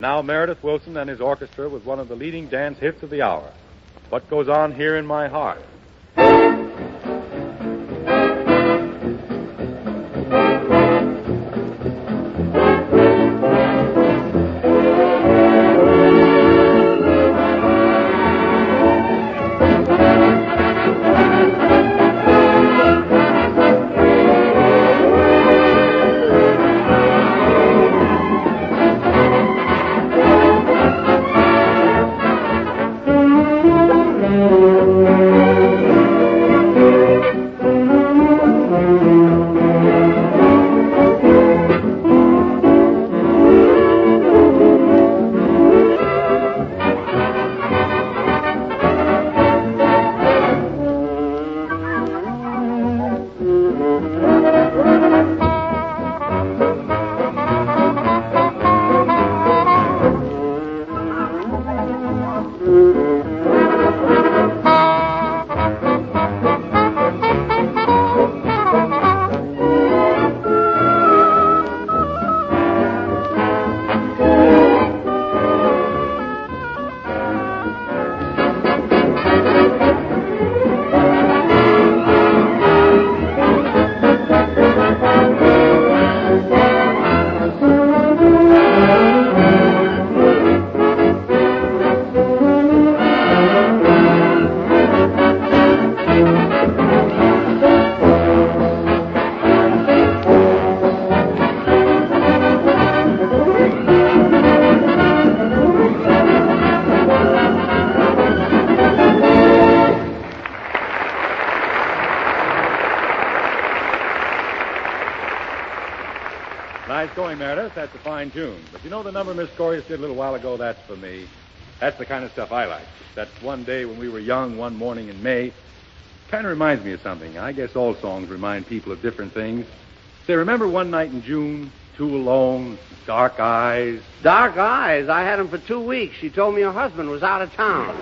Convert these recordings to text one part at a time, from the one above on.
Now Meredith Wilson and his orchestra with one of the leading dance hits of the hour, What Goes On Here in My Heart. Nice going, Meredith. That's a fine tune. But you know the number Miss Korjus did a little while ago? That's for me. That's the kind of stuff I like. That one day when we were young, one morning in May. Kind of reminds me of something. I guess all songs remind people of different things. Say, remember one night in June, two alone, dark eyes? Dark eyes? I had them for 2 weeks. She told me her husband was out of town.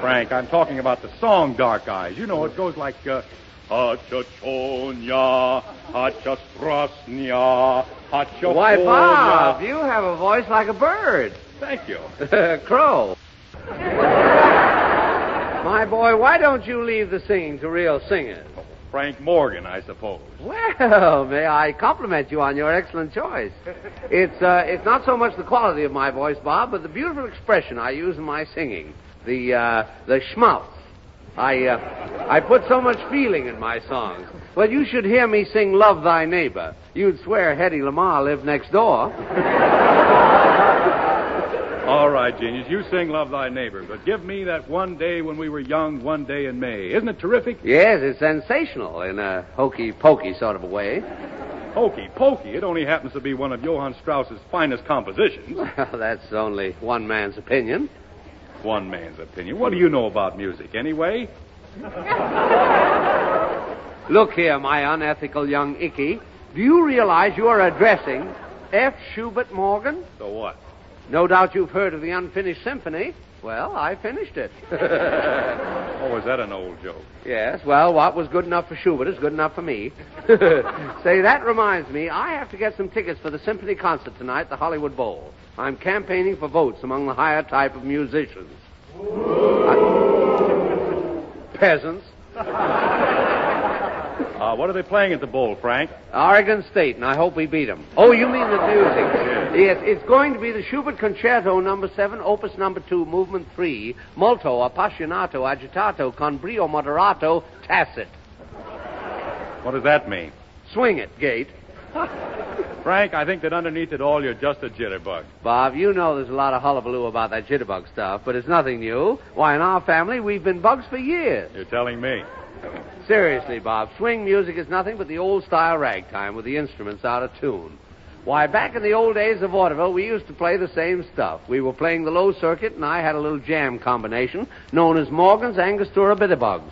Frank, I'm talking about the song Dark Eyes. You know, it goes like, Hacha-chonya, hacha-strasnya, hacha-chonya. Why, Bob, you have a voice like a bird. Thank you. Crow. My boy, why don't you leave the singing to real singers? Frank Morgan, I suppose. Well, may I compliment you on your excellent choice. It's not so much the quality of my voice, Bob, but the beautiful expression I use in my singing. The schmaltz. I put so much feeling in my songs. Well, you should hear me sing Love Thy Neighbor. You'd swear Hetty Lamar lived next door. All right, genius, you sing Love Thy Neighbor, but give me that one day when we were young, one day in May. Isn't it terrific? Yes, it's sensational in a hokey-pokey sort of a way. Hokey-pokey? It only happens to be one of Johann Strauss's finest compositions. Well, that's only one man's opinion. One man's opinion. What do you know about music, anyway? Look here, my unethical young Icky. Do you realize you are addressing F. Schubert Morgan? So what? No doubt you've heard of the Unfinished Symphony. Well, I finished it. Oh, is that an old joke? Yes, well, what was good enough for Schubert is good enough for me. Say, that reminds me, I have to get some tickets for the symphony concert tonight at the Hollywood Bowl. I'm campaigning for votes among the higher type of musicians. Peasants. What are they playing at the Bowl, Frank? Oregon State, and I hope we beat them. Oh, you mean the music? Yes, it's going to be the Schubert Concerto No. 7, Opus No. 2, Movement 3, Molto, Appassionato, Agitato, con brio moderato, tacit. What does that mean? Swing it, Gate. Frank, I think that underneath it all, you're just a jitterbug. Bob, you know there's a lot of hullabaloo about that jitterbug stuff, but it's nothing new. Why, in our family, we've been bugs for years. You're telling me. Seriously, Bob, swing music is nothing but the old-style ragtime with the instruments out of tune. Why, back in the old days of vaudeville, we used to play the same stuff. We were playing the low circuit, and I had a little jam combination known as Morgan's Angostura Bitterbugs.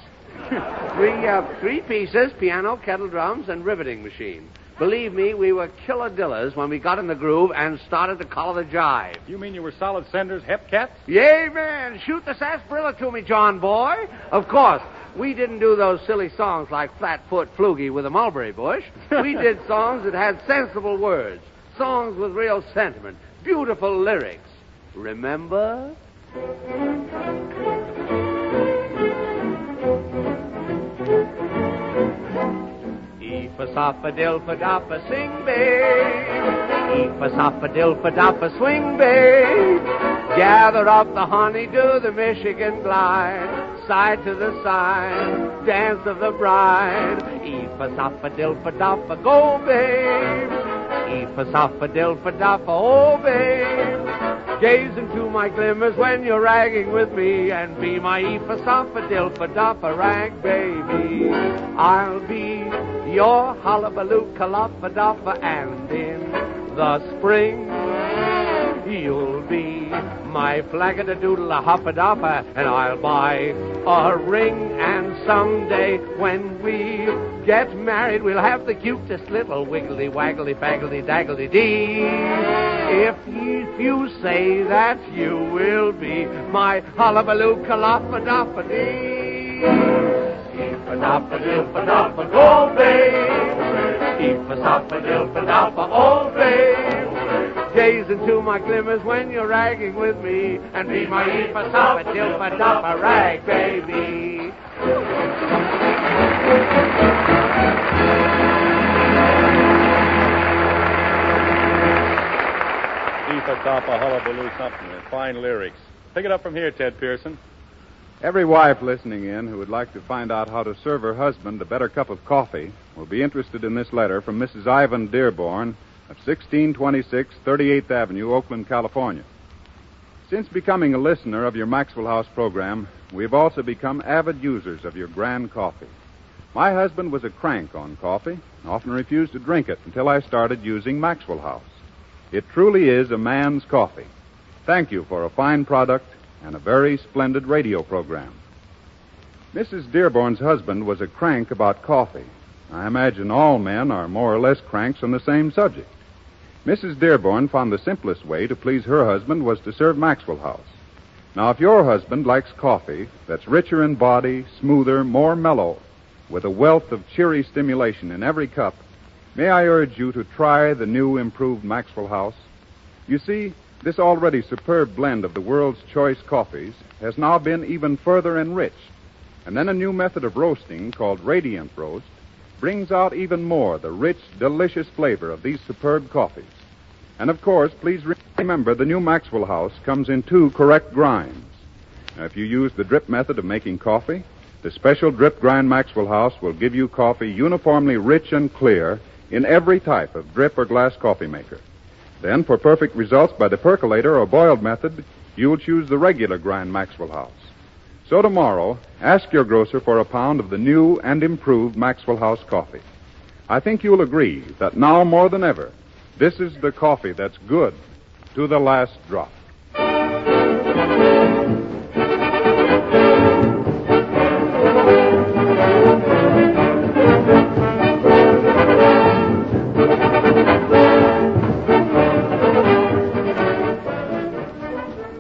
Three pieces, piano, kettle drums, and riveting machine. Believe me, we were killer dillers when we got in the groove and started to collar the jive. You mean you were solid Senders hep cats? Yay, man. Shoot the sarsaparilla to me, John boy. Of course, we didn't do those silly songs like Flatfoot Flugie with a mulberry bush. We did songs that had sensible words. songs with real sentiment, beautiful lyrics. Remember? Eefa-soppa-dilfa-doppa, sing, babe. Eefa-soppa-dilfa-doppa, swing, babe. Gather up the honey, do the Michigan glide. Side to the side, dance of the bride. Eefa-soppa-dilfa-doppa, go, babe. Eefa-soppa-dilfa-doppa, oh, babe. Gaze into my glimmers when you're ragging with me, and be my Eefa-soppa-dilfa-doppa rag baby. I'll be your hullabaloo kaloppa-doppa, and in the spring you'll be my flagada-doodle-a-hoppa-doppa, and I'll buy a ring, and someday when we get married, we'll have the cutest little wiggly-waggly-faggly-daggledy-dee. If you say that you will be my hullabaloo-kaloppa-doppa-dee. Eefa-doppa-dilfa-doppa, go, babe. Eefa-soppa-dilfa-doppa, oh, babe. Gaze into my glimmers when you're ragging with me, and be my Eefa-soppa-dilfa-doppa rag baby. Eefa-soppa hullabaloo something. Fine lyrics. Pick it up from here, Ted Pearson. Every wife listening in who would like to find out how to serve her husband a better cup of coffee will be interested in this letter from Mrs. Ivan Dearborn of 1626 38th Avenue, Oakland, California. Since becoming a listener of your Maxwell House program, we've also become avid users of your grand coffee. My husband was a crank on coffee, often refused to drink it until I started using Maxwell House. It truly is a man's coffee. Thank you for a fine product and a very splendid radio program. Mrs. Dearborn's husband was a crank about coffee. I imagine all men are more or less cranks on the same subject. Mrs. Dearborn found the simplest way to please her husband was to serve Maxwell House. Now, if your husband likes coffee that's richer in body, smoother, more mellow, with a wealth of cheery stimulation in every cup, may I urge you to try the new improved Maxwell House? You see, this already superb blend of the world's choice coffees has now been even further enriched, and then a new method of roasting called Radiant Roast brings out even more the rich, delicious flavor of these superb coffees. And, of course, please remember the new Maxwell House comes in 2 correct grinds. Now, if you use the drip method of making coffee, the special drip grind Maxwell House will give you coffee uniformly rich and clear in every type of drip or glass coffee maker. Then, for perfect results by the percolator or boiled method, you'll choose the regular grind Maxwell House. So tomorrow, ask your grocer for a pound of the new and improved Maxwell House coffee. I think you'll agree that now more than ever, this is the coffee that's good to the last drop.